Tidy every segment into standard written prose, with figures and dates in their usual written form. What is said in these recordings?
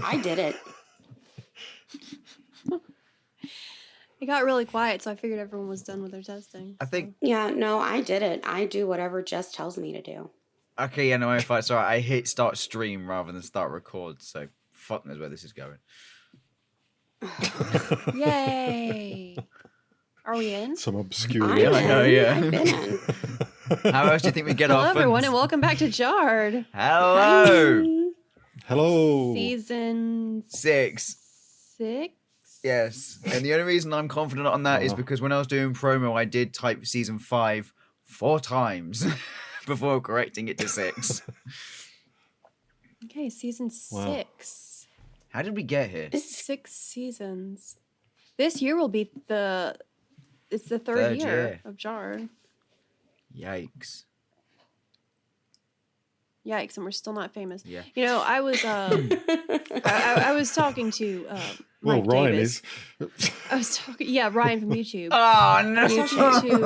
I did it. It got really quiet, so I figured everyone was done with their testing. I think. Yeah, no, I did it. I do whatever Jess tells me to do. Okay, yeah, no, if I sorry, I hit start stream rather than start record, so fuck knows where this is going. Yay! Are we in? Some obscure. I know, yeah. I've been in. How else do you think we get Hello, our everyone, funds? and welcome back to Jarred. Hello. Hello. Season 6. 6? Yes, and the only reason I'm confident on that is because when I was doing promo, I did type season 5 4 times before correcting it to 6. Okay, season 6. How did we get here? 6 seasons. This year will be it's the third year of Jarred. Yikes. Yikes, and we're still not famous. Yeah. You know, I was I was talking to Well, Mike Ryan Davis. is. I was talking, Ryan from YouTube. Oh, no. I was talking to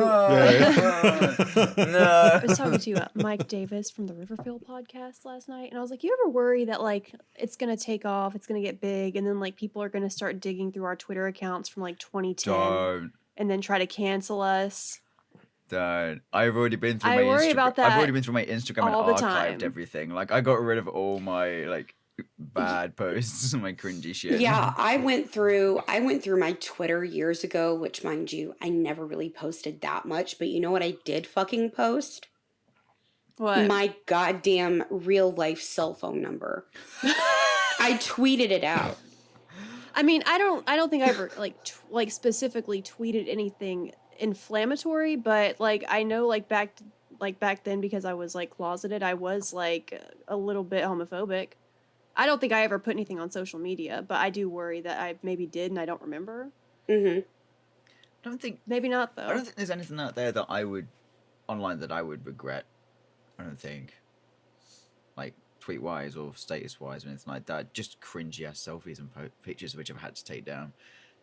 No. I was talking to Mike Davis from the Riverfield podcast last night, and I was like, "You ever worry that like it's gonna take off, it's gonna get big, and then like people are gonna start digging through our Twitter accounts from like 2010 Don't. and then try to cancel us?" Don't. I've already been through I my worry Instagram. about I've that already been through my Instagram and all the archived time. everything. Like, I got rid of all my like bad posts and my cringy shit. Yeah, I went through my Twitter years ago, which mind you, I never really posted that much, but you know what I did fucking post? What? My goddamn real life cell phone number. I tweeted it out. I mean, I don't think I ever like specifically tweeted anything inflammatory, but like I know back then, because I was like closeted, I was like a little bit homophobic. I don't think I ever put anything on social media, but I do worry that I maybe did and I don't remember. Mm-hmm. I don't think. Maybe not though. I don't think there's anything out there that I would online that I would regret. I don't think. Like tweet wise or status wise or anything like that. Just cringy ass selfies and pictures which I've had to take down.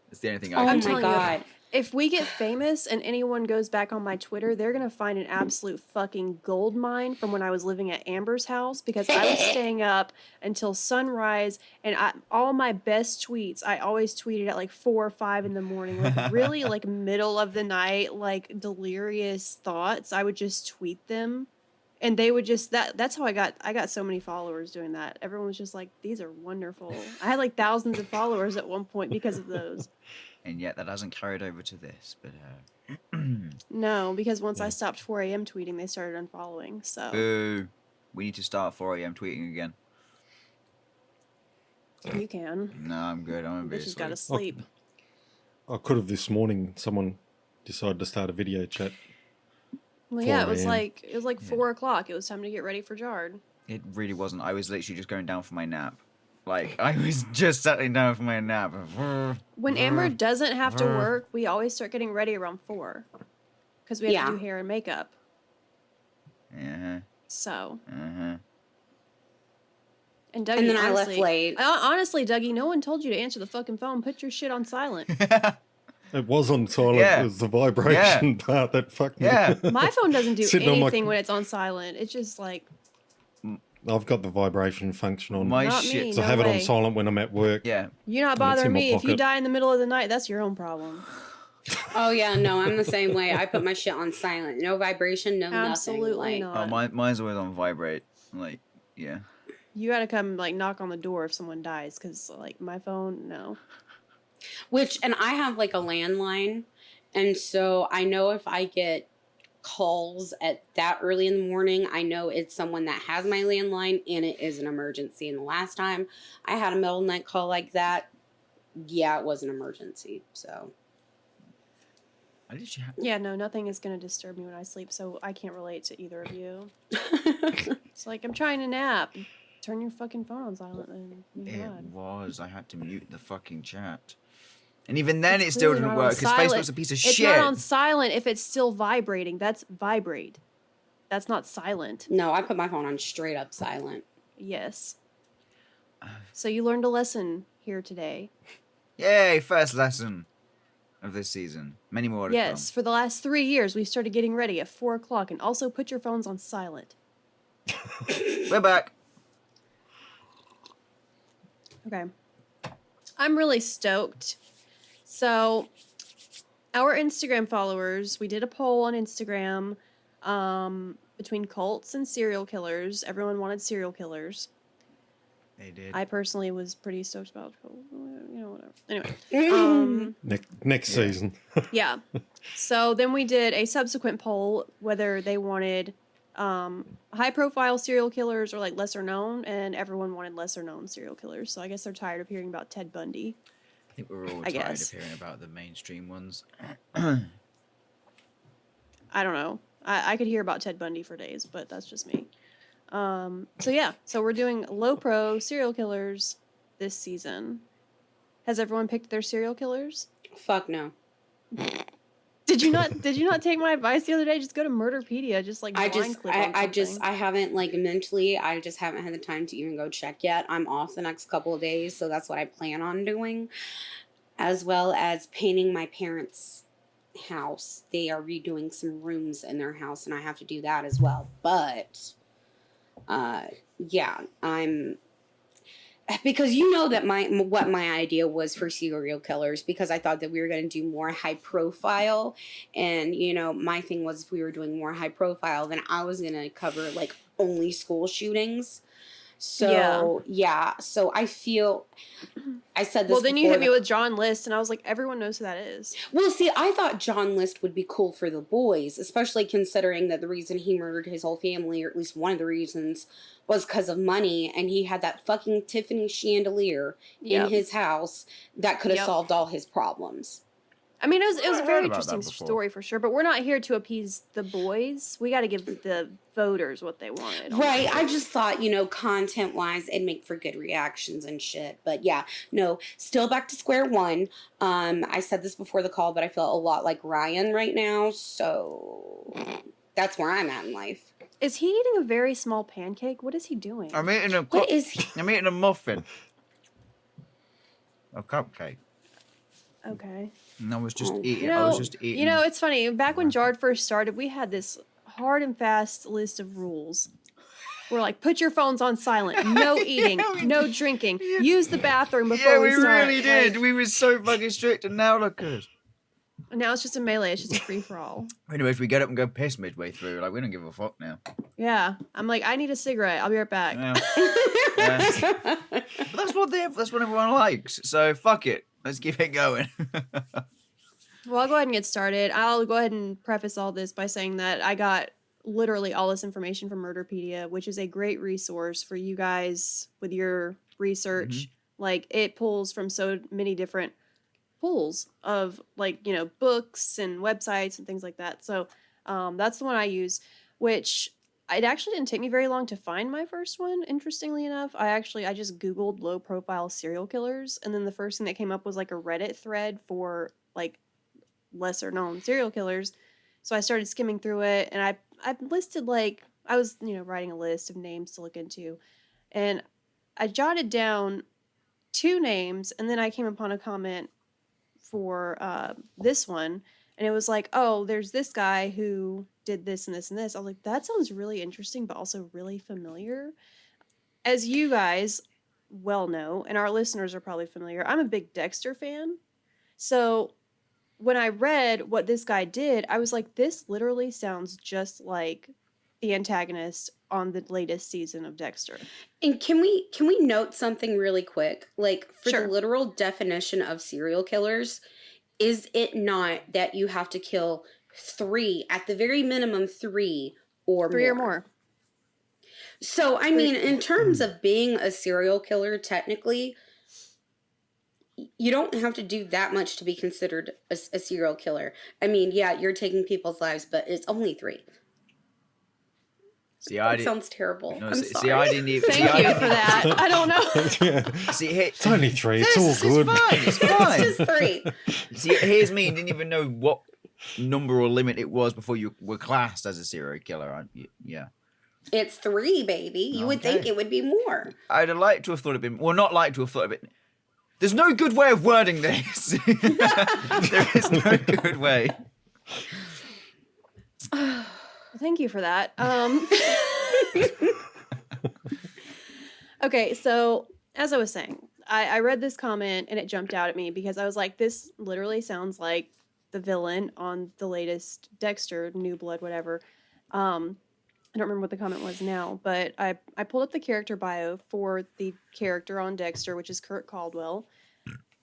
It's the only thing I Oh can my god. If we get famous and anyone goes back on my Twitter, they're going to find an absolute fucking gold mine from when I was living at Amber's house, because I was staying up until sunrise, and all my best tweets, I always tweeted at like 4 or 5 in the morning, like really like middle of the night, like delirious thoughts. I would just tweet them. And they would just that's how I got so many followers doing that. Everyone was just like, these are wonderful. I had like thousands of followers at one point because of those. And yet that hasn't carried over to this, but No, because once I stopped 4 a.m. tweeting, they started unfollowing. So boo. We need to start 4 a.m. tweeting again. you can. No, I'm good. I'm a bit Bitch has got to sleep. I could have this morning. Someone decided to start a video chat. Well, yeah, it 4 was a.m. like 4 o'clock. It was time to get ready for Jarred. It really wasn't. I was literally just going down for my nap. Like, I was just settling down for my nap. When Amber doesn't have to work, we always start getting ready around 4. Because we have to do hair and makeup. Uh-huh. So. Uh-huh. And Dougie, And then I honestly, left late. Honestly, Dougie, no one told you to answer the fucking phone. Put your shit on silent. It was on silent. Yeah. It was the vibration part that fucked me. Yeah. My phone doesn't do Sitting on my- anything when it's on silent. It's just like, I've got the vibration function on. My not shit. me. so I No have it on way. silent when I'm at work. Yeah. You're not it's bothering in my me. If you pocket. die in the middle of the night, that's your own problem. Oh yeah, no, I'm the same way. I put my shit on silent. No vibration, no Absolutely nothing. not. Mine's always on vibrate. Like, yeah. You gotta come like knock on the door if someone dies, because like my phone, no. And I have like a landline, and so I know if I get calls at that early in the morning, I know it's someone that has my landline and it is an emergency. And the last time I had a middle night call like that, yeah, it was an emergency. So I literally have... Yeah, no, nothing is gonna disturb me when I sleep, so I can't relate to either of you. It's like, I'm trying to nap. Turn your fucking phone on silent then. It was. I had to mute the fucking chat. And even then it still clearly didn't not on work because silent. Facebook's a piece of It's shit. not on silent if it's still vibrating. That's vibrate. That's not silent. no, I put my phone on straight up silent. Yes. So you learned a lesson here today. Yay, first lesson of this season. Many more to Yes, for the last 3 years, we've started getting ready at 4 o'clock, and also put your phones on silent. come. We're back. Okay. I'm really stoked. So, our Instagram followers, we did a poll on Instagram between cults and serial killers. Everyone wanted serial killers. They did. I personally was pretty stoked about, whatever. Anyway, Next Yeah. season. yeah. So then we did a subsequent poll whether they wanted high-profile serial killers or like lesser known, and everyone wanted lesser known serial killers. So I guess they're tired of hearing about Ted Bundy. I think we're all I tired guess. of hearing about the mainstream ones. I don't know. I could hear about Ted Bundy for days, but that's just me. So yeah, so we're doing low pro serial killers this season. Has everyone picked their serial killers? Fuck no. Did you not take my advice the other day? Just go to Murderpedia, just like I blind click on something. I haven't like mentally, I just haven't had the time to even go check yet. I'm off the next couple of days, so that's what I plan on doing. As well as painting my parents' house. They are redoing some rooms in their house, and I have to do that as well. But yeah, because you know that what my idea was for serial killers, because I thought that we were going to do more high profile, and you know, my thing was if we were doing more high profile, then I was going to cover like only school shootings. So yeah, so I feel I said this. Well, then you before hit me with John List, and I was like, everyone knows who that is. Well, see, I thought John List would be cool for the boys, especially considering that the reason he murdered his whole family, or at least one of the reasons, was because of money, and he had that fucking Tiffany chandelier in his house that could have solved all his problems. I mean, it was a heard very about that interesting before. story for sure, but we're not here to appease the boys. We got to give the voters what they wanted. Right, I just thought, you know, content-wise, it'd make for good reactions and shit. But yeah, no, still back to square one. I said this before the call, but I feel a lot like Ryan right now, so that's where I'm at in life. Is he eating a very small pancake? What is he doing? I'm eating a What is he? I'm eating a muffin. A cupcake. Okay. And I was just eating. You I know, was just eating. you know, it's funny. Back when Jarred first started, we had this hard and fast list of rules. We're like, put your phones on silent. No eating. No drinking. Use the bathroom before yeah, we we start. really did. We were so fucking strict, and now look at us. Now it's just a melee. It's just a free for all. Anyways, we get up and go piss midway through. Like, we don't give a fuck now. Yeah. I'm like, I need a cigarette. I'll be right back. Yeah. Yeah. But that's what everyone likes. So fuck it. Let's keep it going. Well, I'll go ahead and get started. I'll go ahead and preface all this by saying that I got literally all this information from Murderpedia, which is a great resource for you guys with your research. Mm-hmm. Like, it pulls from so many different pools of, like, you know, books and websites and things like that. So that's the one I use, which it actually didn't take me very long to find my first one, interestingly enough. I just Googled low profile serial killers, and then the first thing that came up was like a Reddit thread for like lesser known serial killers. So I started skimming through it, and I listed, like, I was, you know, writing a list of names to look into, and I jotted down 2 names, and then I came upon a comment for this one, and it was like, oh, there's this guy who did this and this and this. I was like, that sounds really interesting, but also really familiar. As you guys well know, and our listeners are probably familiar, I'm a big Dexter fan. So when I read what this guy did, I was like, this literally sounds just like the antagonist on the latest season of Dexter. And can we note something really quick? Like, for Sure. the literal definition of serial killers, is it not that you have to kill 3, at the very minimum 3 or 3 more? or more. So, I mean, in terms of being a serial killer, technically, you don't have to do that much to be considered a serial killer. I mean, yeah, you're taking people's lives, but it's only 3. See, That sounds terrible. No, I'm see, sorry. I didn't even. Thank you for that. I don't know. Yeah. See, here, It's only 3. It's all good. It's fine. It's fine. It's just 3. See, here's me. Didn't even know what number or limit it was before you were classed as a serial killer. Yeah. It's 3, baby. You would think Okay. it would be more. I'd have liked to have thought it'd been. Well, not like to have thought of it. There's no good way of wording this. There is no good way. Thank you for that. Okay, so as I was saying, I read this comment and it jumped out at me because I was like, this literally sounds like the villain on the latest Dexter, New Blood, whatever. I don't remember what the comment was now, but I pulled up the character bio for the character on Dexter, which is Kurt Caldwell.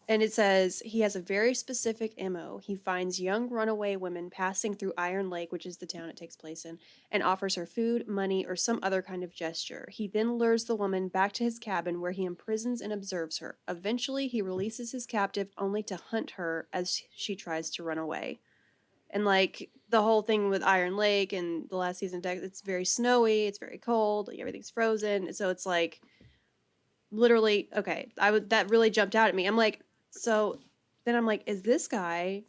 And it says he has a very specific MO. He finds young runaway women passing through Iron Lake, which is the town it takes place in, and offers her food, money, or some other kind of gesture. He then lures the woman back to his cabin where he imprisons and observes her. Eventually, he releases his captive only to hunt her as she tries to run away. And like the whole thing with Iron Lake and the last season, it's very snowy, it's very cold, like everything's frozen. So it's like literally, okay, that really jumped out at me. I'm like, so then I'm like, is this guy,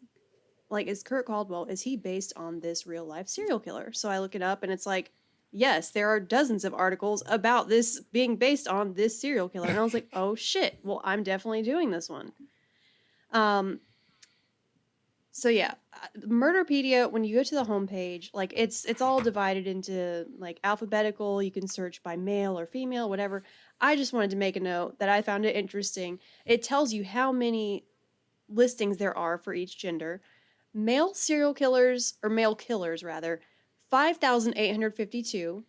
like, is Kurt Caldwell, is he based on this real life serial killer? So I look it up and it's like, yes, there are dozens of articles about this being based on this serial killer. And I was like, oh shit, well, I'm definitely doing this one. So yeah, Murderpedia, when you go to the homepage, like it's all divided into like alphabetical. You can search by male or female, whatever. I just wanted to make a note that I found it interesting. It tells you how many listings there are for each gender. Male serial killers, or male killers rather, 5,852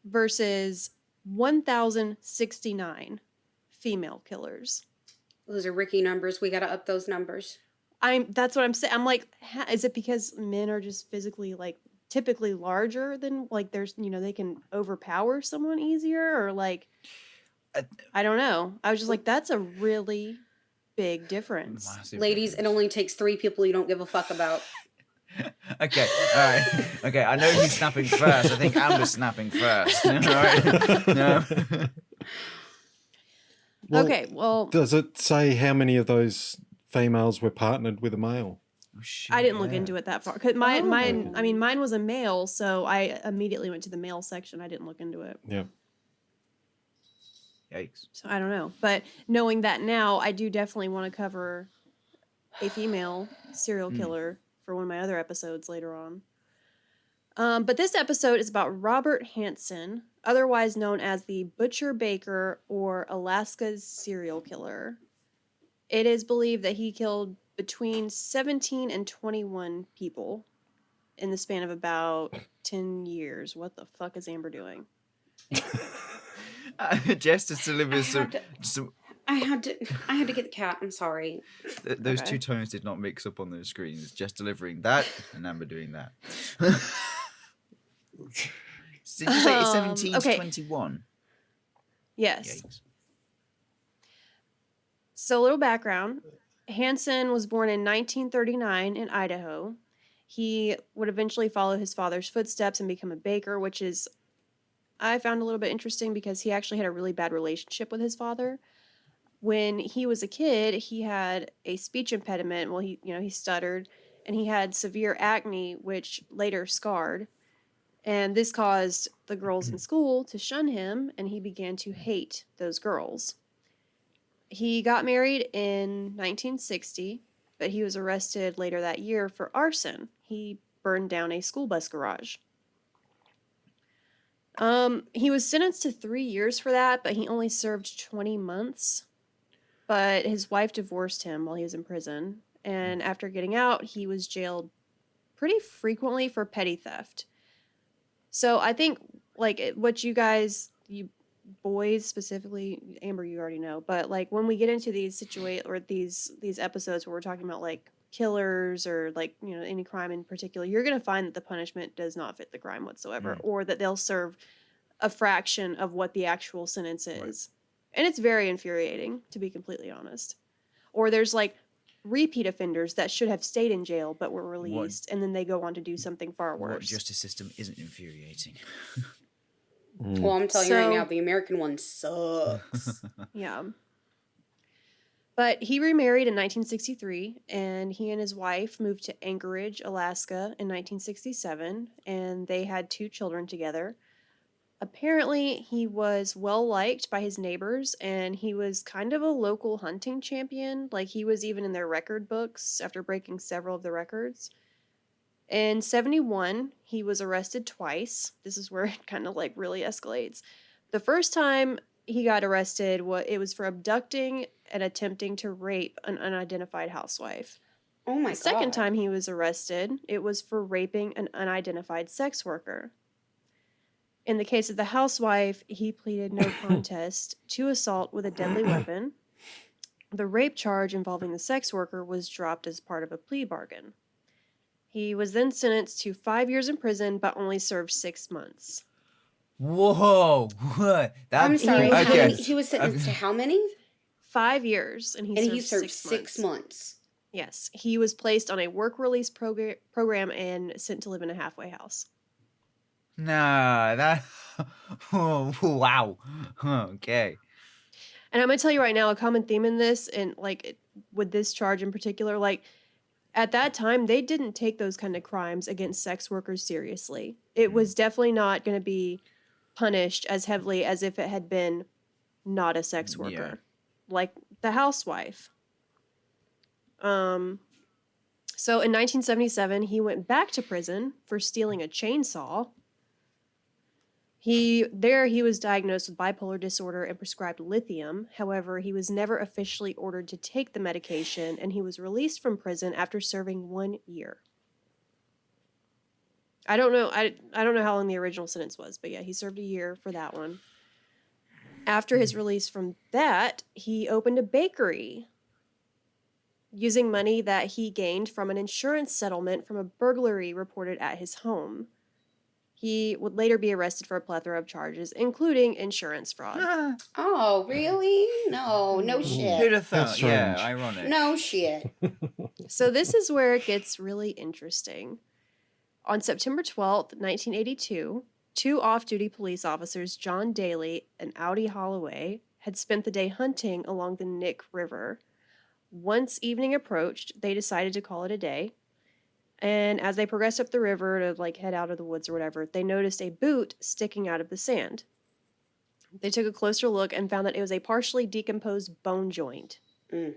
versus 1,069 female killers. Those are Ricky numbers. We got to up those numbers. That's what I'm saying. I'm like, is it because men are just physically like typically larger than like there's, they can overpower someone easier, or like, I don't know. I was just like, that's a really big difference. Ladies, it only takes 3 people you don't give a fuck about. Okay, all right. Okay, I know who's snapping first. I think Amber's snapping first. All right. No. Okay, well, does it say how many of those females were partnered with a male? Oh, shit, I didn't look into it that far. Cause mine was a male, so I immediately went to the male section. I didn't look into it. Yeah. Yikes. So I don't know, but knowing that now, I do definitely want to cover a female serial killer for one of my other episodes later on. But this episode is about Robert Hansen, otherwise known as the Butcher Baker or Alaska's serial killer. It is believed that he killed between 17 and 21 people in the span of about 10 years. What the fuck is Amber doing? Jess just delivers some. I had to get the cat. I'm sorry. Those two tones did not mix up on those screens. Just delivering that and Amber doing that. Did you say 17 to 21? Yes. Yikes. So, a little background. Hansen was born in 1939 in Idaho. He would eventually follow his father's footsteps and become a baker, which is, I found a little bit interesting because he actually had a really bad relationship with his father. When he was a kid, he had a speech impediment. Well, he stuttered, and he had severe acne, which later scarred. And this caused the girls in school to shun him, and he began to hate those girls. He got married in 1960, but he was arrested later that year for arson. He burned down a school bus garage. He was sentenced to 3 years for that, but he only served 20 months. But his wife divorced him while he was in prison, and after getting out, he was jailed pretty frequently for petty theft. So I think, like, what you boys specifically, Amber, you already know, but like when we get into these these episodes where we're talking about like killers or like, any crime in particular, you're going to find that the punishment does not fit the crime whatsoever, or that they'll serve a fraction of what the actual sentence is. Right. And it's very infuriating, to be completely honest. Or there's like repeat offenders that should have stayed in jail but were released, and then they go on to do something far worse. What justice system isn't infuriating? Well, I'm telling you right now, the American one sucks. Yeah. But he remarried in 1963, and he and his wife moved to Anchorage, Alaska in 1967, and they had 2 children together. Apparently, he was well-liked by his neighbors, and he was kind of a local hunting champion. Like, he was even in their record books after breaking several of the records. In 1971, he was arrested twice. This is where it kind of like really escalates. The first time he got arrested, it was for abducting and attempting to rape an unidentified housewife. Oh my The second God. time he was arrested, it was for raping an unidentified sex worker. In the case of the housewife, he pleaded no contest to assault with a deadly weapon. The rape charge involving the sex worker was dropped as part of a plea bargain. He was then sentenced to 5 years in prison, but only served 6 months. Whoa! What? I'm sorry. was- How okay. many? He was sentenced to how many? 5 years, and And he served 6 6 months. months. Yes, he was placed on a work release program and sent to live in a halfway house. Nah, that. Oh, wow. Okay. And I'm gonna tell you right now, a common theme in this, and like with this charge in particular, like at that time, they didn't take those kind of crimes against sex workers seriously. It was definitely not going to be punished as heavily as if it had been not a sex worker, like the housewife. So in 1977, he went back to prison for stealing a chainsaw. He was diagnosed with bipolar disorder and prescribed lithium. However, he was never officially ordered to take the medication, and he was released from prison after serving 1 year. I don't know how long the original sentence was, but yeah, he served a year for that one. After his release from that, he opened a bakery using money that he gained from an insurance settlement from a burglary reported at his home. He would later be arrested for a plethora of charges, including insurance fraud. Oh, really? No Who'd shit. have thought? That's Yeah, strange. ironic. No shit. So this is where it gets really interesting. On September 12th, 1982, 2 off-duty police officers, John Daly and Audi Holloway, had spent the day hunting along the Nick River. Once evening approached, they decided to call it a day. And as they progressed up the river to like head out of the woods or whatever, they noticed a boot sticking out of the sand. They took a closer look and found that it was a partially decomposed bone joint. Mm.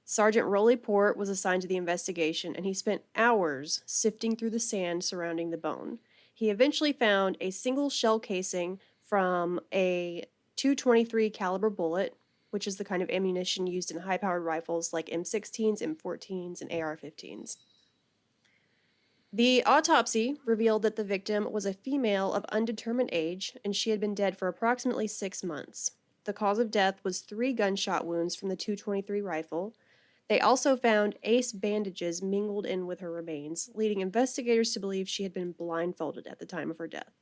Sergeant Rolly Port was assigned to the investigation, and he spent hours sifting through the sand surrounding the bone. He eventually found a single shell casing from a .223 caliber bullet, which is the kind of ammunition used in high-powered rifles like M16s, M14s, and AR-15s. The autopsy revealed that the victim was a female of undetermined age, and she had been dead for approximately 6 months. The cause of death was 3 gunshot wounds from the .223 rifle. They also found ace bandages mingled in with her remains, leading investigators to believe she had been blindfolded at the time of her death.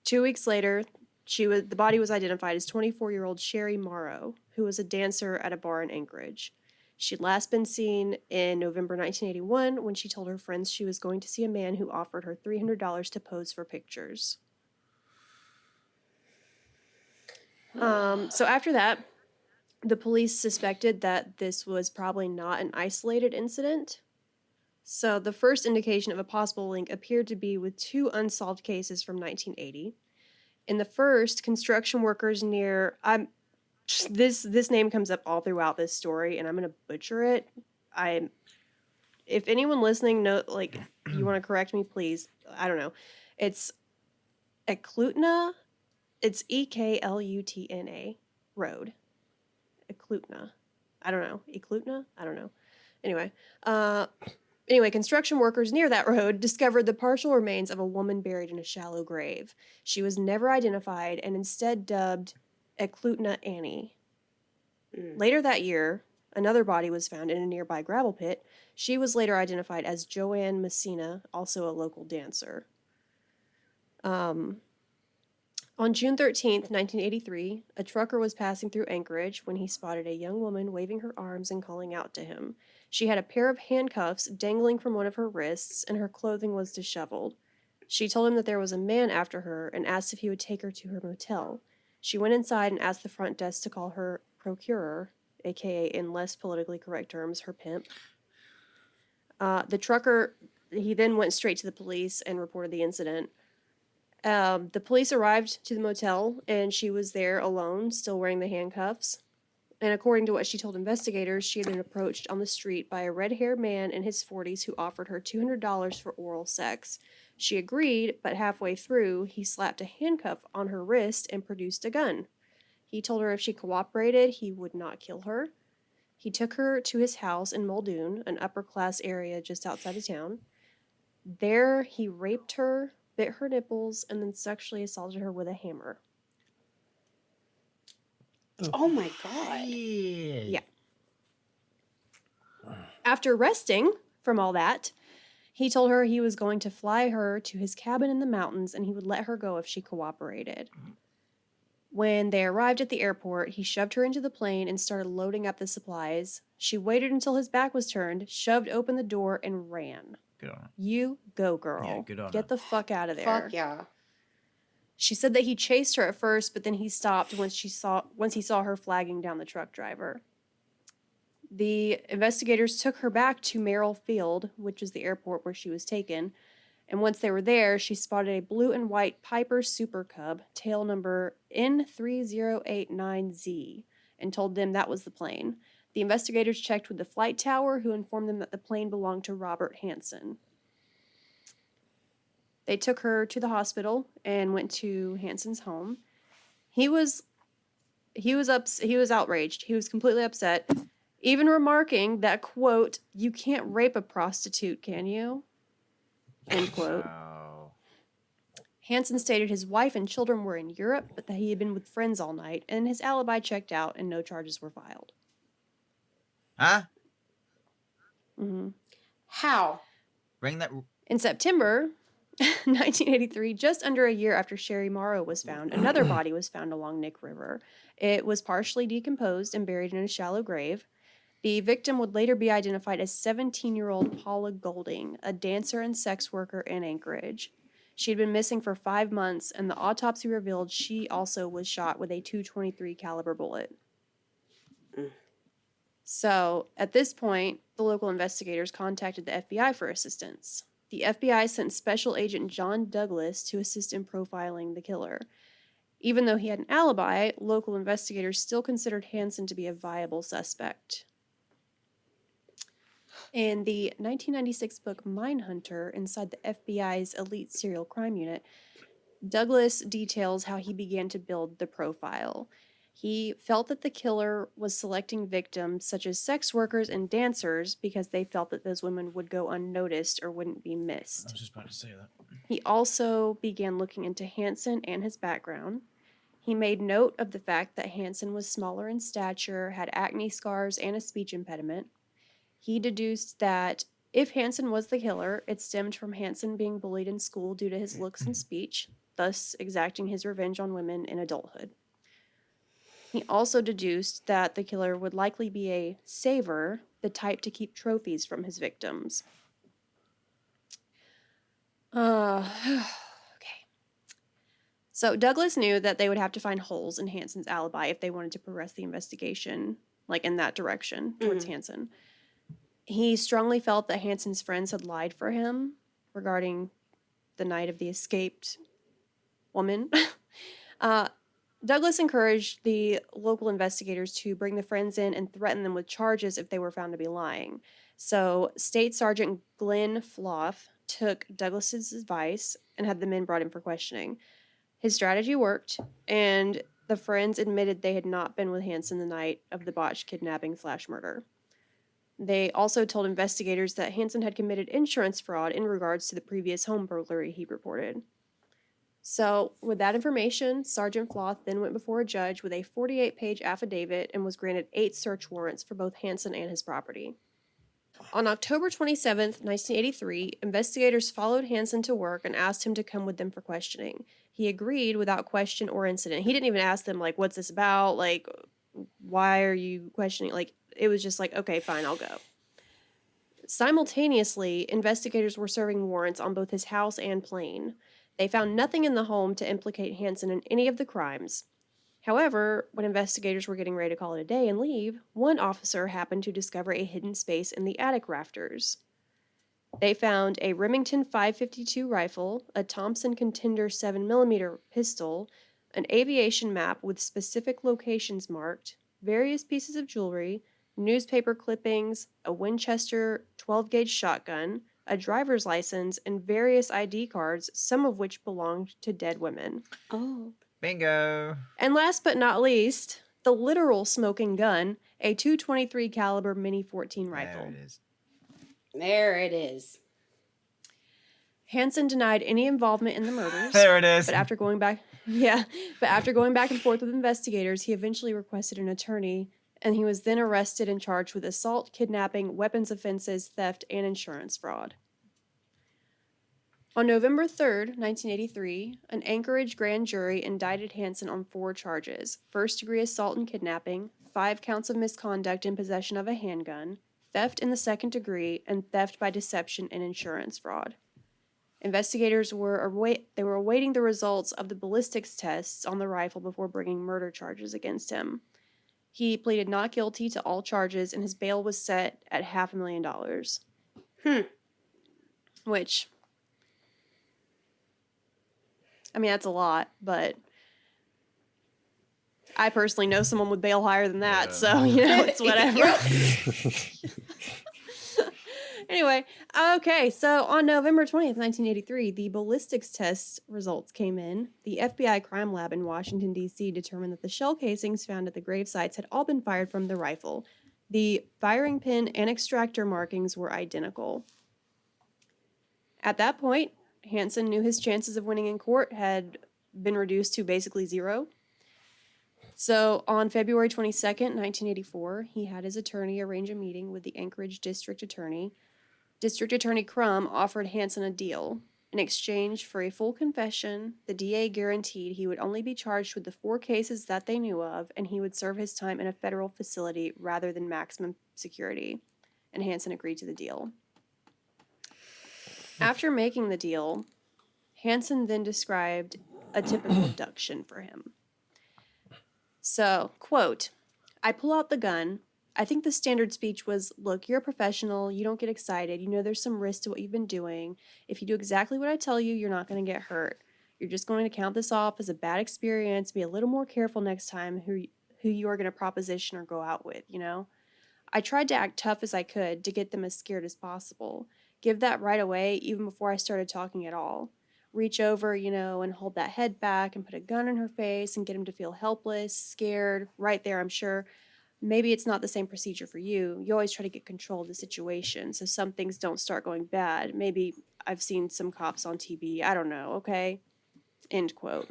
2 weeks later, the body was identified as 24-year-old Sherry Morrow, who was a dancer at a bar in Anchorage. She'd last been seen in November 1981 when she told her friends she was going to see a man who offered her $300 to pose for pictures. So after that, the police suspected that this was probably not an isolated incident. So the first indication of a possible link appeared to be with 2 unsolved cases from 1980. In the first, construction workers near... This name comes up all throughout this story, and I'm going to butcher it. If anyone listening you want to correct me, please. I don't know. It's Eklutna. It's Eklutna Road. Eklutna. I don't know. Eklutna? I don't know. Anyway, construction workers near that road discovered the partial remains of a woman buried in a shallow grave. She was never identified and instead dubbed Eklutna Annie. Later that year, another body was found in a nearby gravel pit. She was later identified as Joanne Messina, also a local dancer. On June 13th, 1983, a trucker was passing through Anchorage when he spotted a young woman waving her arms and calling out to him. She had a pair of handcuffs dangling from one of her wrists, and her clothing was disheveled. She told him that there was a man after her and asked if he would take her to her motel. She went inside and asked the front desk to call her procurer, aka, in less politically correct terms, her pimp. The trucker, he then went straight to the police and reported the incident. The police arrived to the motel, and she was there alone, still wearing the handcuffs. And according to what she told investigators, she had been approached on the street by a red-haired man in his 40s who offered her $200 for oral sex. She agreed, but halfway through, he slapped a handcuff on her wrist and produced a gun. He told her if she cooperated, he would not kill her. He took her to his house in Muldoon, an upper-class area just outside of town. There, he raped her, bit her nipples, and then sexually assaulted her with a hammer. Oh my god. Yeah. After resting from all that, he told her he was going to fly her to his cabin in the mountains and he would let her go if she cooperated. When they arrived at the airport, he shoved her into the plane and started loading up the supplies. She waited until his back was turned, shoved open the door, and ran. Good on her. You go, girl. Yeah, good on Get her. the fuck out of there. Fuck yeah. She said that he chased her at first, but then he stopped once he saw her flagging down the truck driver. The investigators took her back to Merrill Field, which is the airport where she was taken, and once they were there, she spotted a blue and white Piper Super Cub, tail number N3089Z, and told them that was the plane. The investigators checked with the flight tower, who informed them that the plane belonged to Robert Hansen. They took her to the hospital and went to Hansen's home. He was outraged. He was completely upset, even remarking that, quote, "You can't rape a prostitute, can you?" End quote. Wow. Hansen stated his wife and children were in Europe, but that he had been with friends all night, and his alibi checked out and no charges were filed. Huh? Mm-hmm. How? Bring that. In September 1983, just under a year after Sherry Morrow was found, another body was found along Nick River. It was partially decomposed and buried in a shallow grave. The victim would later be identified as 17-year-old Paula Golding, a dancer and sex worker in Anchorage. She had been missing for 5 months, and the autopsy revealed she also was shot with a .223 caliber bullet. So, at this point, the local investigators contacted the FBI for assistance. The FBI sent Special Agent John Douglas to assist in profiling the killer. Even though he had an alibi, local investigators still considered Hansen to be a viable suspect. In the 1996 book Mindhunter, inside the FBI's elite serial crime unit, Douglas details how he began to build the profile. He felt that the killer was selecting victims such as sex workers and dancers because they felt that those women would go unnoticed or wouldn't be missed. I was just about to say that. He also began looking into Hansen and his background. He made note of the fact that Hansen was smaller in stature, had acne scars, and a speech impediment. He deduced that if Hansen was the killer, it stemmed from Hansen being bullied in school due to his looks and speech, thus exacting his revenge on women in adulthood. He also deduced that the killer would likely be a saver, the type to keep trophies from his victims. Okay. So Douglas knew that they would have to find holes in Hansen's alibi if they wanted to progress the investigation, like in that direction, towards Hansen. He strongly felt that Hansen's friends had lied for him regarding the night of the escaped woman. Douglas encouraged the local investigators to bring the friends in and threaten them with charges if they were found to be lying. So State Sergeant Glenn Floth took Douglas's advice and had the men brought in for questioning. His strategy worked, and the friends admitted they had not been with Hansen the night of the botched kidnapping/murder. They also told investigators that Hansen had committed insurance fraud in regards to the previous home burglary he reported. So, with that information, Sergeant Floth then went before a judge with a 48-page affidavit and was granted 8 search warrants for both Hansen and his property. On October 27th, 1983, investigators followed Hansen to work and asked him to come with them for questioning. He agreed without question or incident. He didn't even ask them, like, what's this about? Like, why are you questioning? Like, it was just like, okay, fine, I'll go. Simultaneously, investigators were serving warrants on both his house and plane. They found nothing in the home to implicate Hansen in any of the crimes. However, when investigators were getting ready to call it a day and leave, one officer happened to discover a hidden space in the attic rafters. They found a Remington 552 rifle, a Thompson Contender 7mm pistol, an aviation map with specific locations marked, various pieces of jewelry, newspaper clippings, a Winchester 12-gauge shotgun, a driver's license, and various ID cards, some of which belonged to dead women. Oh. Bingo. And last but not least, the literal smoking gun, a .223 caliber Mini 14 rifle. There it is. There it is. Hansen denied any involvement in the murders. There it is. But after going back and forth with investigators, he eventually requested an attorney, and he was then arrested and charged with assault, kidnapping, weapons offenses, theft, and insurance fraud. On November 3rd, 1983, an Anchorage grand jury indicted Hansen on 4 charges: first-degree assault and kidnapping, 5 counts of misconduct in possession of a handgun, theft in the second degree, and theft by deception and insurance fraud. Investigators were awaiting the results of the ballistics tests on the rifle before bringing murder charges against him. He pleaded not guilty to all charges, and his bail was set at $500,000. Which, I mean, that's a lot, but I personally know someone with bail higher than that, so, it's whatever. Anyway, okay, so on November 20th, 1983, the ballistics test results came in. The FBI crime lab in Washington, D.C. determined that the shell casings found at the grave sites had all been fired from the rifle. The firing pin and extractor markings were identical. At that point, Hansen knew his chances of winning in court had been reduced to basically 0. So on February 22nd, 1984, he had his attorney arrange a meeting with the Anchorage District Attorney. District Attorney Crum offered Hansen a deal. In exchange for a full confession, the DA guaranteed he would only be charged with the 4 cases that they knew of, and he would serve his time in a federal facility rather than maximum security. And Hansen agreed to the deal. After making the deal, Hansen then described a typical abduction for him. So, quote, "I pull out the gun. I think the standard speech was, look, you're a professional, you don't get excited, you know there's some risk to what you've been doing. If you do exactly what I tell you, you're not going to get hurt. You're just going to count this off as a bad experience, be a little more careful next time who you are going to proposition or go out with, I tried to act tough as I could to get them as scared as possible. Give that right away, even before I started talking at all. Reach over, and hold that head back and put a gun in her face and get him to feel helpless, scared, right there, I'm sure. Maybe it's not the same procedure for you. You always try to get control of the situation so some things don't start going bad. Maybe I've seen some cops on TV. I don't know, okay?" End quote.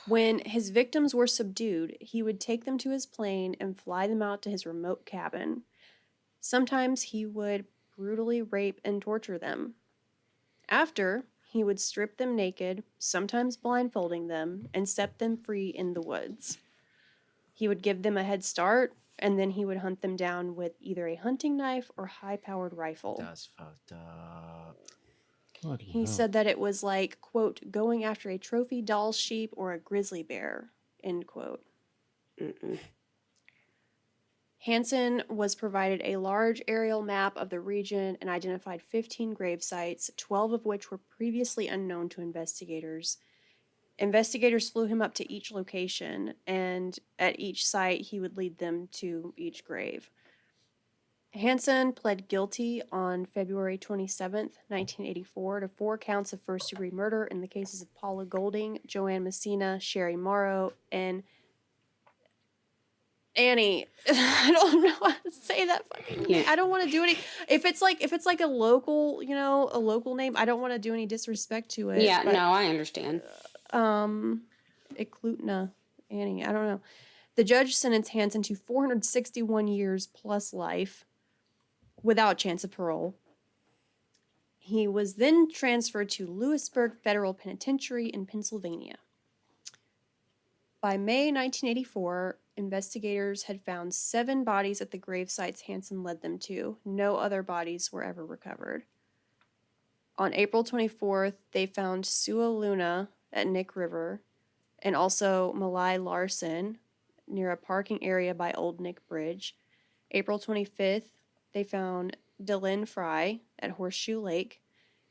When his victims were subdued, he would take them to his plane and fly them out to his remote cabin. Sometimes he would brutally rape and torture them. After, he would strip them naked, sometimes blindfolding them, and set them free in the woods. He would give them a head start, and then he would hunt them down with either a hunting knife or high-powered rifle. That's fucked up. He said that it was like, quote, going after a trophy doll sheep or a grizzly bear, end quote. Hansen was provided a large aerial map of the region and identified 15 grave sites, 12 of which were previously unknown to investigators. Investigators flew him up to each location, and at each site, he would lead them to each grave. Hansen pled guilty on February 27th, 1984, to 4 counts of first-degree murder in the cases of Paula Golding, Joanne Messina, Sherry Morrow, and Annie. I don't know how to say that fucking name. I don't want to do any. If it's like a local, a local name, I don't want to do any disrespect to it. Yeah, no, I understand. Eklutna, Annie, I don't know. The judge sentenced Hansen to 461 years plus life without chance of parole. He was then transferred to Lewisburg Federal Penitentiary in Pennsylvania. By May 1984, investigators had found 7 bodies at the grave sites Hansen led them to. No other bodies were ever recovered. On April 24th, they found Sua Luna at Nick River, and also Malai Larson near a parking area by Old Nick Bridge. April 25th, they found Dylan Fry at Horseshoe Lake.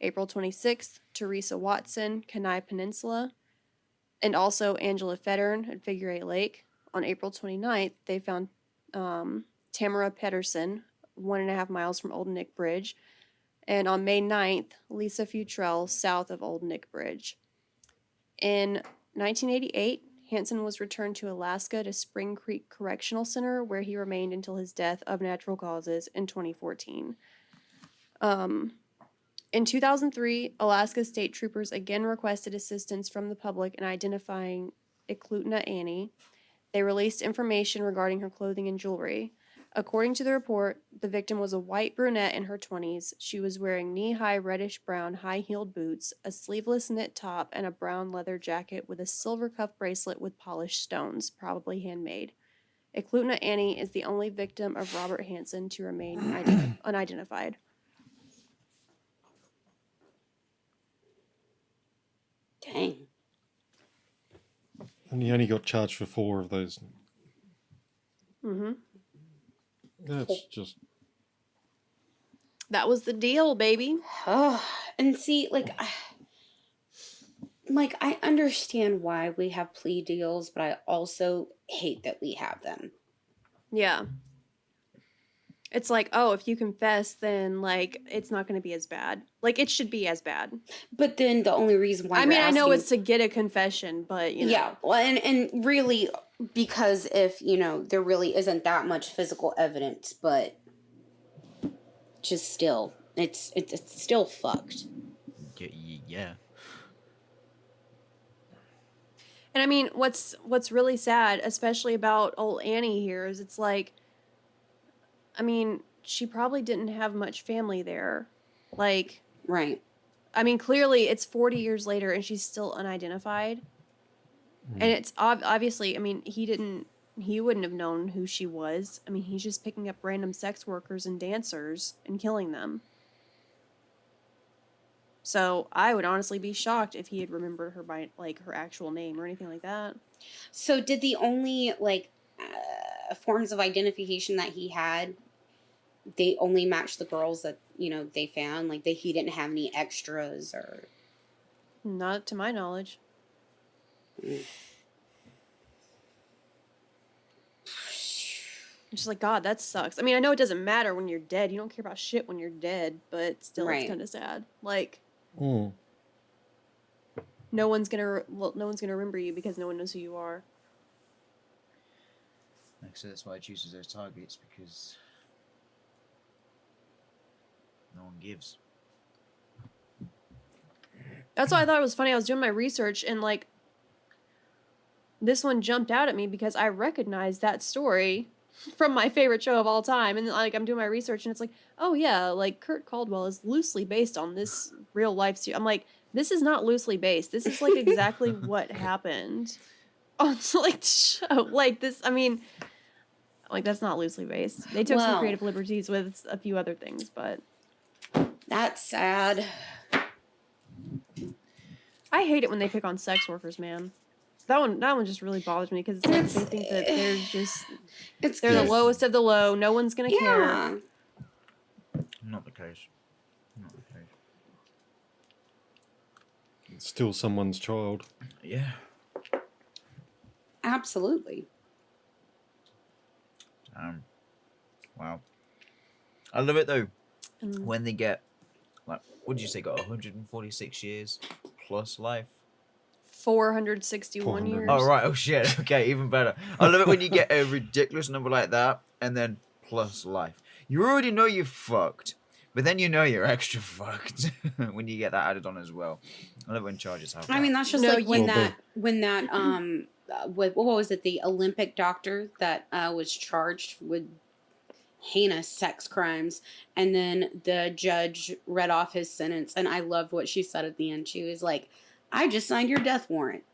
April 26th, Teresa Watson, Kenai Peninsula. and also Angela Fettern at Figure 8 Lake. On April 29th, they found Tamara Pedersen 1.5 miles from Old Nick Bridge. And on May 9th, Lisa Futrell south of Old Nick Bridge. In 1988, Hansen was returned to Alaska to Spring Creek Correctional Center, where he remained until his death of natural causes in 2014. In 2003, Alaska state troopers again requested assistance from the public in identifying Eklutna Annie. They released information regarding her clothing and jewelry. According to the report, the victim was a white brunette in her 20s. She was wearing knee-high reddish-brown high-heeled boots, a sleeveless knit top, and a brown leather jacket with a silver cuff bracelet with polished stones, probably handmade. Eklutna Annie is the only victim of Robert Hansen to remain unidentified. Dang. And he only got charged for 4 of those. Mm-hmm. That's just... That was the deal, baby. And see, I understand why we have plea deals, but I also hate that we have them. Yeah. It's like, oh, if you confess, then, it's not going to be as bad. It should be as bad. But then the only reason why I know it's to get a confession, but, Yeah, well, and really, because if, there really isn't that much physical evidence, but just still, it's still fucked. Yeah. And what's really sad, especially about old Annie here, is it's she probably didn't have much family there. Right. Clearly it's 40 years later and she's still unidentified. And it's obviously, he wouldn't have known who she was. He's just picking up random sex workers and dancers and killing them. So I would honestly be shocked if he had remembered her by, her actual name or anything like that. So did the only, forms of identification that he had, they only matched the girls that, they found? He didn't have any extras or... Not to my knowledge. Mm. I'm just God, that sucks. I know it doesn't matter when you're dead. You don't care about shit when you're dead, but still, Right. It's kind of sad. No one's gonna remember you because no one knows who you are. So that's why it chooses those targets, because no one gives. That's why I thought it was funny. I was doing my research and this one jumped out at me because I recognized that story from my favorite show of all time. And I'm doing my research and it's oh yeah, Kurt Caldwell is loosely based on this real life story. I'm this is not loosely based. This is exactly what happened on the show. This, that's not loosely based. They took some creative liberties with a few other things, but that's sad. I hate it when they pick on sex workers, man. That one just really bothers me because they think that they're the lowest of the low. No one's gonna care. Not the case. It's still someone's child. Yeah. Absolutely. Wow. I love it though. When they get what did you say? Got 146 years plus life. 461 years. Oh right. Oh shit. Okay, even better. I love it when you get a ridiculous number like that and then plus life. You already know you're fucked, but then you know you're extra fucked when you get that added on as well. I love when charges have that. That's just what was it? The Olympic doctor that was charged with heinous sex crimes, and then the judge read off his sentence, and I loved what she said at the end. She was like, I just signed your death warrant.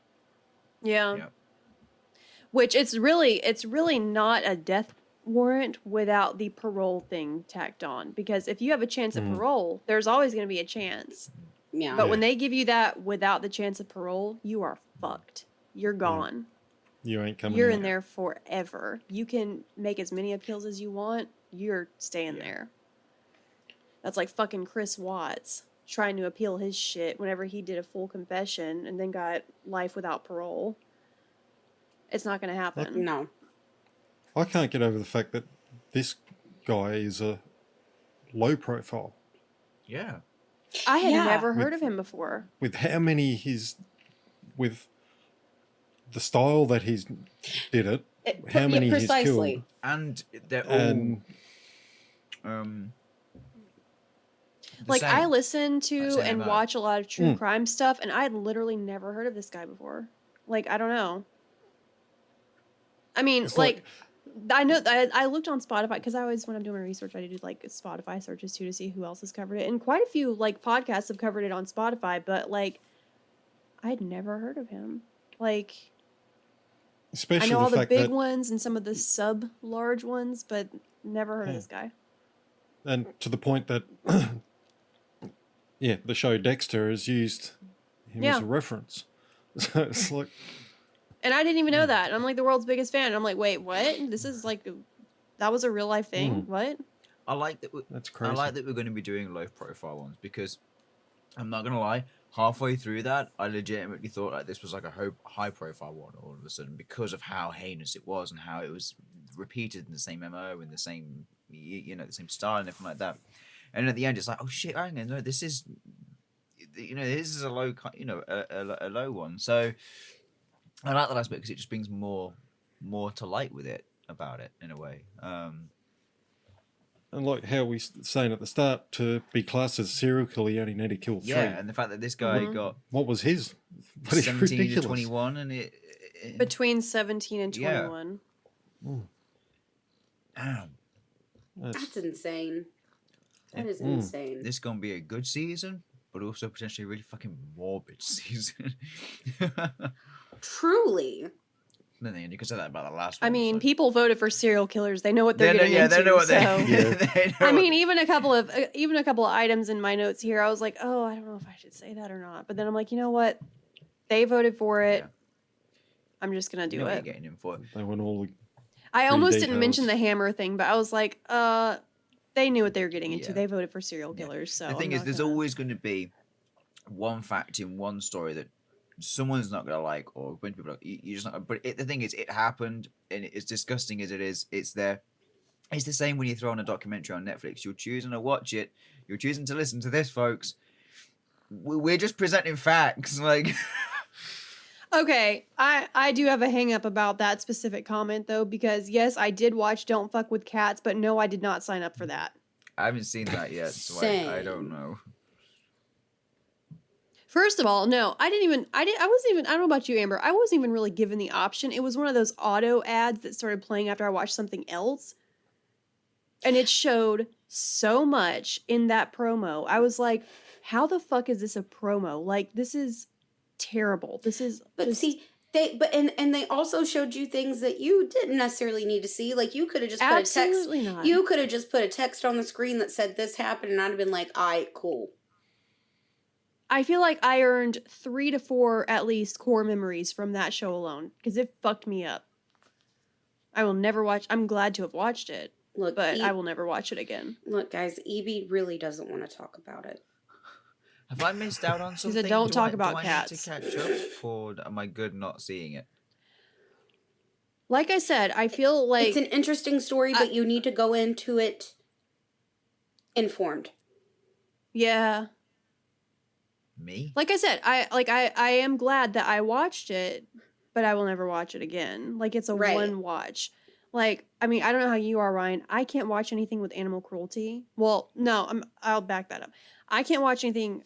Yeah. Yep. Which it's really not a death warrant without the parole thing tacked on, because if you have a chance of parole, there's always going to be a chance. Yeah. But when they give you that without the chance of parole, you are fucked. You're gone. You ain't coming. You're in there forever. You can make as many appeals as you want. You're staying there. That's like fucking Chris Watts. trying to appeal his shit whenever he did a full confession and then got life without parole. It's not going to happen. No. I can't get over the fact that this guy is a low profile. Yeah. I had Yeah. never heard of him before. With how many with the style that he's did it, how many he's precisely. killed. And they're all And the Like, same. I listen to Same and amount. watch a lot of true crime stuff, and I had literally never heard of this guy before. Like, I don't know. I mean, It's like, I know I looked on Spotify because I always, when I'm doing my research, I do like Spotify searches too to see who else has covered it, and quite a few like podcasts have covered it on Spotify. But like, I'd never heard of him. Like, especially I know all the fact big that, ones and some of the sub large ones, but never heard of this guy. and to the point that yeah, the show Dexter has used him as a reference. So it's like, And I didn't even know that. And I'm like the world's biggest fan. And I'm like, wait, what? This is like, that was a real life thing? What? I like that. that's crazy. I like that we're going to be doing low profile ones because I'm not going to lie. Halfway through that, I legitimately thought like this was like a high profile one all of a sudden because of how heinous it was and how it was repeated in the same MO in the same the same style and everything like that. And at the end, it's like, oh shit, hang on, no, this is this is a low a low one. So I like that aspect because it just brings more to light with it about it in a way. And like how we saying at the start, to be classed as a serial killer, you only need to kill 3. Yeah, and the fact that this guy got What was his? That is 17 to ridiculous. 21, and it Between 17 and Yeah. 21. damn, That's insane. That is insane. this gonna be a good season, but also potentially a really fucking morbid season. Truly. Then you can say that about the last one. I mean, so. people voted for serial killers. They know what they're getting into. They know what so. they know I mean, even a couple of items in my notes here, I was like, oh, I don't know if I should say that or not. But then I'm like, you know what? They voted for it. Yeah. I'm just gonna do you know what it. you're getting in for. They went all I almost didn't details. mention the hammer thing, but I was like, they knew what they were getting into. Yeah. They voted for serial killers. So The thing I'm is, not there's gonna- always going to be one fact in one story that someone's not going to like, or a bunch of people you just not. But the thing is, it happened, and as disgusting as it is, it's there. It's the same when you throw on a documentary on Netflix. You're choosing to watch it. You're choosing to listen to this, folks. We're just presenting facts, like. Okay, I do have a hang up about that specific comment though, because yes, I did watch Don't Fuck with Cats, but no, I did not sign up for that. I haven't seen that yet, so I Same. don't know. First of all, no, I don't know about you, Amber. I wasn't even really given the option. It was one of those auto ads that started playing after I watched something else. And it showed so much in that promo. I was like, how the fuck is this a promo? Like, this is terrible. This is But just... see, they also showed you things that you didn't necessarily need to see. Like you could have just put a text. Absolutely not. You could have just put a text on the screen that said this happened, and I'd have been like, "All right, cool." I feel like I earned 3 to 4 at least core memories from that show alone because it fucked me up. I will never watch. I'm glad to have watched it, Look, but I will never watch it again. Look, guys, Evie really doesn't want to talk about it. Have I missed out on something? "Don't talk about do I cats." need to catch up, or am I good not seeing it? Like I said, I feel like It's an interesting story, but you need to go into it informed. yeah. Me? Like I said, I am glad that I watched it, but I will never watch it again. Like it's a Right. one watch. Like I mean, I don't know how you are, Ryan. I can't watch anything with animal cruelty. Well, no, I'll back that up. I can't watch anything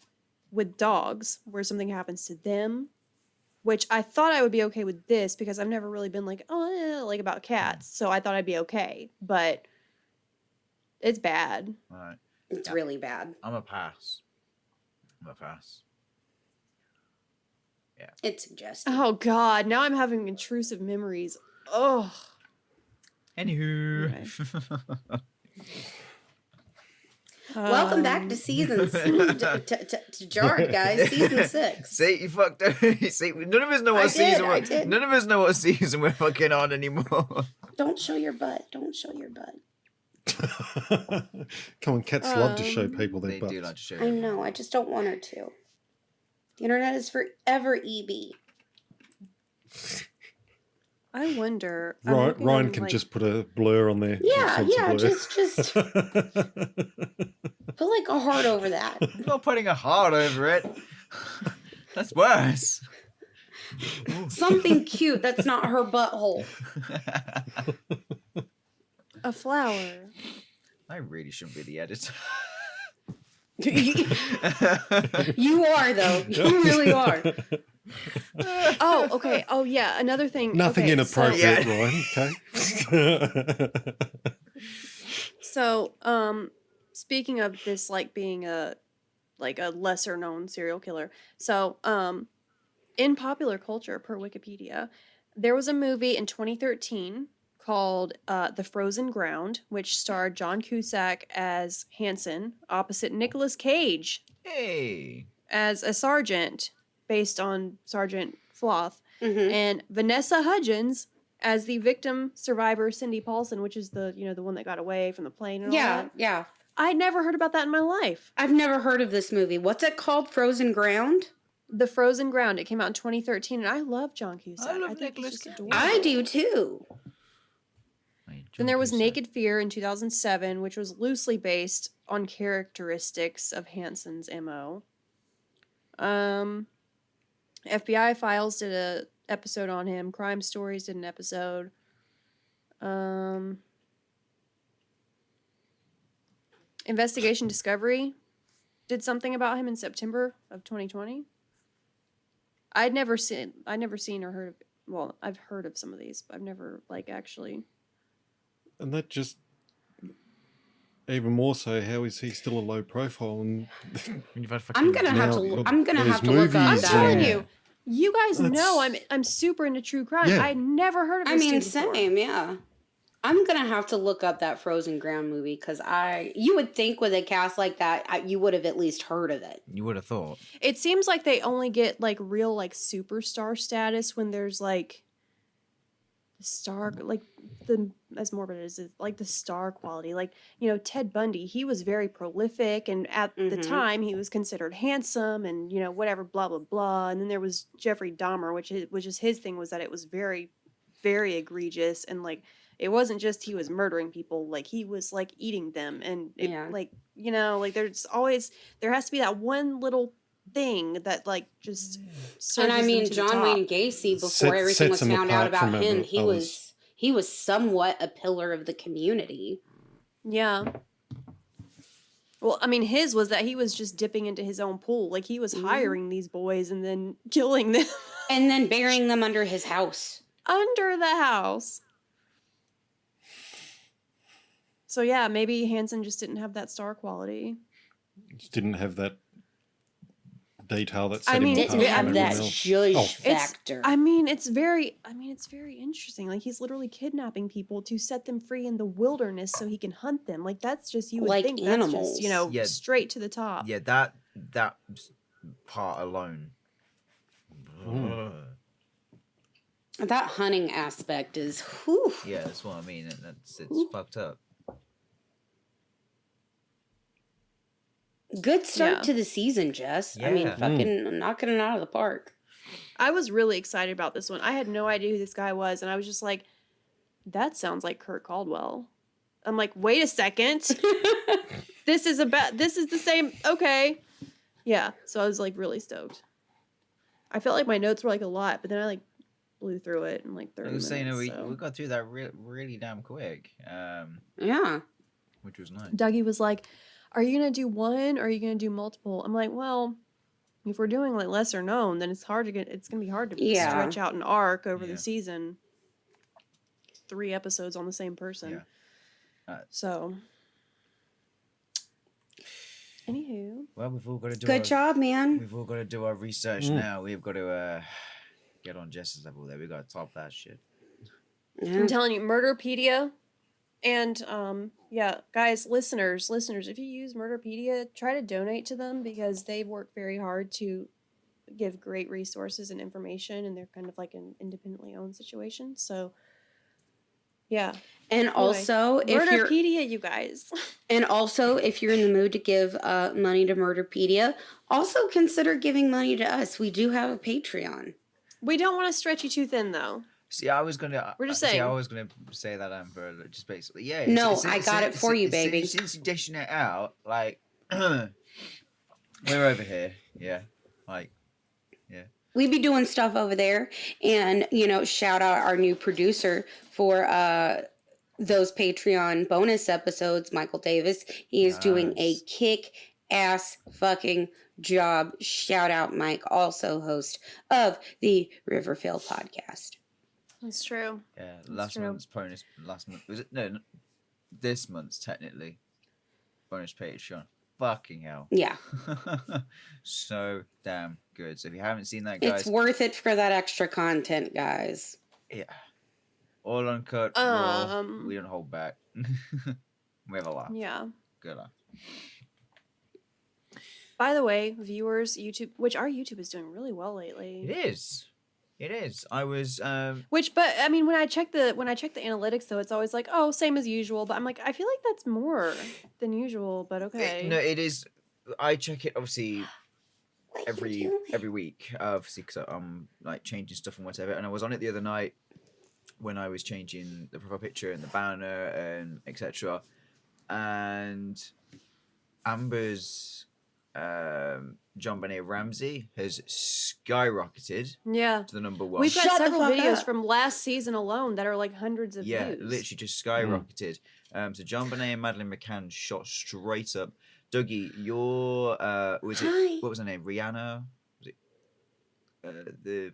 with dogs where something happens to them, which I thought I would be okay with this because I've never really been like, oh, yeah, like about cats. So I thought I'd be okay, but it's bad. All right. It's Yeah. really bad. I'm a pass. It's suggested. Oh God, now I'm having intrusive memories. Oh. Anywho. Welcome back to season to Jarred, guys. Season 6. See, you fucked up. See, none of us know what I did. None of us know what season we're fucking on anymore. Don't show your butt. Don't show your butt. Come on, cats love to show people their They butts. do like to show. I their know. I just don't want her to. The internet is forever EB. I wonder. Ryan can just put a blur on there. Yeah, yeah, blur. just put like a heart over that. I'm not putting a heart over it. That's worse. Something cute that's not her butthole. a flower. I really shouldn't be the editor. You are, though. You really are. Oh, okay. Oh, yeah. Another thing. Nothing okay, inappropriate, Yeah. Ryan. Okay. So, speaking of this, like being a lesser known serial killer. So, in popular culture, per Wikipedia, there was a movie in 2013 called The Frozen Ground, which starred John Cusack as Hansen, opposite Nicolas Cage Hey. as a sergeant, based on Sergeant Floth, Mm-hmm. and Vanessa Hudgens as the victim survivor Cindy Paulson, which is the one that got away from the plane and all Yeah, that. yeah. I'd never heard about that in my life. I've never heard of this movie. What's it called? Frozen Ground? The Frozen Ground. It came out in 2013, and I love John Cusack. I love think Nicolas he's just Cage. adorable. I do too. Then there was Naked Fear in 2007, which was loosely based on characteristics of Hansen's MO. FBI Files did a episode on him. Crime Stories did an episode. Investigation Discovery did something about him in September of 2020. I'd never seen or heard of. Well, I've heard of some of these, but I've never actually. And that just even more so. How is he still a low profile? And I'm gonna have to. Now, I'm gonna his have to look up I'm movies, that. telling Yeah. you, you guys That's- know I'm super into true crime. Yeah. I never heard of I this mean, dude before. same, yeah. I'm gonna have to look up that Frozen Ground movie because you would think with a cast like that, you would have at least heard of it. You would have thought. It seems like they only get real superstar status when there's the star as morbid as it is, the star quality. Ted Bundy, he was very prolific, and at the Mhm. time he was considered handsome and whatever, blah blah blah. And then there was Jeffrey Dahmer, which is his thing, was that it was very, very egregious, and it wasn't just he was murdering people, he was eating them, and it, Yeah. there has to be that one little thing that just surges And I them mean, to the John top. Wayne Gacy, before everything sets was him found out apart about from him, others. he was somewhat a pillar of the community. Yeah. Well, I mean, his was that he was just dipping into his own pool. He was Mhm. hiring these boys and then killing them And then burying them under his house. under the house. So yeah, maybe Hansen just didn't have that star quality. just didn't have that detail that I set mean, him Didn't apart have from that everyone else. judge Oh. factor. It's very interesting. He's literally kidnapping people to set them free in the wilderness so he can hunt them. That's just, you would Like think animals. that's just, Yeah. straight to the top. Yeah, that part alone. That hunting aspect is, whew. Yeah, that's what I mean. And it's Ooh. fucked up. Good start Yeah. to the season, Jess. I mean, Yeah. fucking knocking it out of the park. I was really excited about this one. I had no idea who this guy was, and I was just like, that sounds like Kurt Caldwell. I'm like, wait a second. This is the same. Okay. Yeah. So I was really stoked. I felt like my notes were a lot, but then I blew through it in 30 I minutes. was saying we so. got through that really damn quick, Yeah. which was nice. Dougie was like, are you going to do one or are you going to do multiple? I'm like, well, if we're doing lesser known, then it's going to be hard to Yeah. stretch out an arc over Yeah. the season. 3 episodes on the same person. Yeah. So, anywho. Well, we've all got to do. Good job, man. We've all got to do our research now. We've got to get on Jess's level there. We got to top that shit. Yeah. I'm telling you, Murderpedia. And yeah, guys, listeners, if you use Murderpedia, try to donate to them because they work very hard to give great resources and information, and they're kind of an independently owned situation. So Yeah. And also, if you're Murderpedia, you guys. if you're in the mood to give money to Murderpedia, also consider giving money to us. We do have a Patreon. We don't want to stretch you too thin, though. See, I was gonna. We're just See, saying. I was gonna say that, Amber. Just basically, yeah. No, I got it for you, baby. Since you're dishing it out, like we're over here, yeah. Like, yeah. We be doing stuff over there, and shout out our new producer for those Patreon bonus episodes, Michael Davis. He is doing a kick-ass fucking job. Shout out, Mike, also host of the Riverfield podcast. That's true. Yeah, last month was it? No, this month's technically bonus Patreon. Fucking hell. Yeah. So damn good. So if you haven't seen that, guys, it's worth it for that extra content, guys. Yeah. All uncut. Raw. We don't hold back. We have a laugh. Yeah. Good laugh. By the way, viewers, YouTube, which our YouTube is doing really well lately. It is. It is. I was. But I mean, when I check the analytics, though, it's always like, oh, same as usual. But I'm like, I feel like that's more than usual. But okay. No, it is. I check it obviously every week, obviously, because I'm like changing stuff and whatever. And I was on it the other night when I was changing the profile picture and the banner and etc. And Amber's John Benet Ramsey has skyrocketed to the number one. We've got several videos from last season alone that are like hundreds of views. Yeah, literally just skyrocketed. So John Benet and Madeline McCann shot straight up. Dougie, your what was her name? Rihanna? Was it the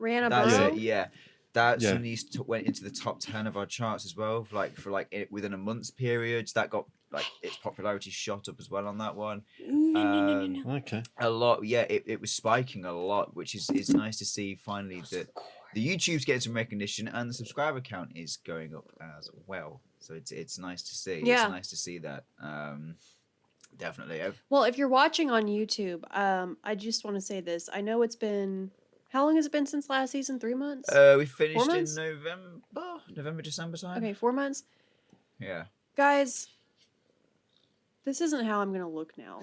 Rihanna that's Burrow? it, yeah. That suddenly went into the top 10 of our charts as well. For within a month's period, that got like its popularity shot up as well on that one. No. Okay. A lot, yeah. It was spiking a lot, which is nice to see finally that the YouTube's getting some recognition and the subscriber count is going up as well. So it's nice to see. Yeah. It's nice to see that. Definitely. Well, if you're watching on YouTube, I just want to say this. I know it's been. How long has it been since last season? 3 months? We finished in November, December time. Okay, 4 months. Yeah. Guys, this isn't how I'm gonna look now.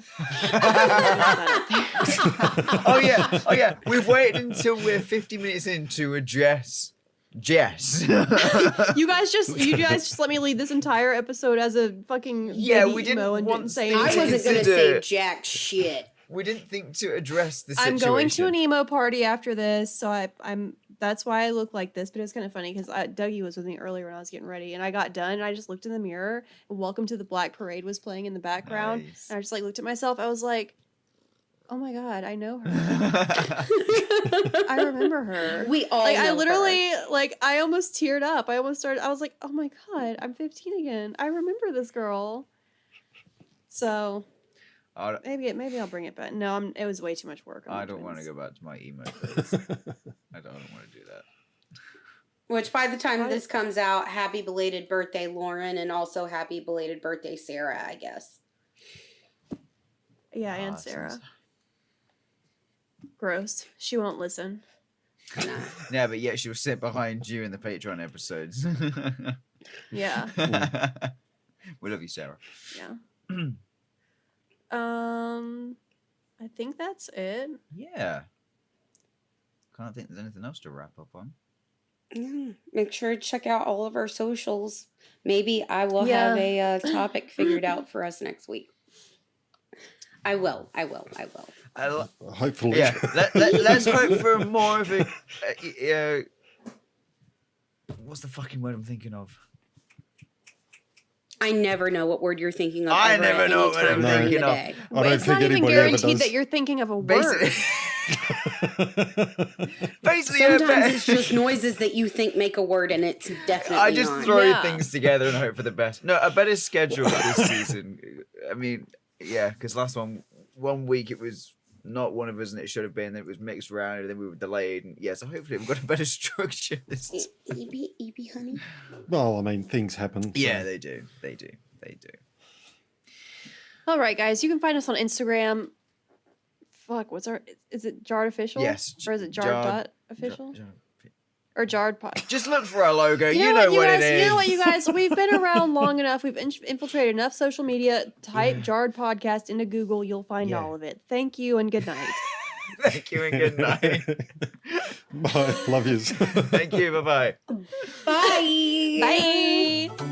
Oh yeah. We've waited until we're 50 minutes in to address Jess. You guys just let me lead this entire episode as a fucking we didn't emo and want didn't say to I anything. wasn't going to say jack shit. We didn't think to address the situation. I'm going to an emo party after this, so I'm. That's why I look like this. But it's kind of funny because Dougie was with me earlier when I was getting ready, and I got done. And I just looked in the mirror, and "Welcome to the Black Parade" was playing in the background. Nice. And I just like looked at myself. I was like, "Oh my god, I know her. I remember her." We all like. know I literally her. like. I almost teared up. I was like, "Oh my god, I'm 15 again. I remember this girl." So. Maybe I'll bring it back. No, it was way too much work. I don't want to go back to my emo phase. I don't want to do that. Which by the time this comes out, happy belated birthday, Lauren, and also happy belated birthday, Sarah, I guess. Yeah, and Sarah. Gross. She won't listen. Yeah, but yet she will sit behind you in the Patreon episodes. Yeah. We love you, Sarah. Yeah. I think that's it. Yeah. Can't think there's anything else to wrap up on. Yeah. Make sure to check out all of our socials. Maybe I will have a topic figured out for us next week. I will. Hopefully. Yeah. Let's hope for more of a. What's the fucking word I'm thinking of? I never know what word you're thinking of. I ever never at know any what time I'm during thinking the of. day. I don't It's think not even anybody ever guaranteed does. that you're thinking of a word. Basically, Sometimes it's just noises that you think make a word, and it's definitely I just not. throw things together and hope for the best. No, a better schedule this season. I mean, yeah, because last one week it was not one of us and it should have been. Then it was mixed around and then we were delayed. And yeah, so hopefully we've got a better structure this time. EB, honey. Well, I mean, things happen. So. Yeah, they do. All right, guys. You can find us on Instagram. Fuck, is it Jarred Official? Yes. Or is it Jarred.official? Or Jarred Pod. Just look for our logo. You know what, it is. You know what, you guys? We've been around long enough. We've infiltrated enough social media. Type Jarred Podcast into Google. You'll find all of it. Thank you and good night. Thank you and good night. Bye. Love yous. Thank you. Bye-bye. Bye. Bye.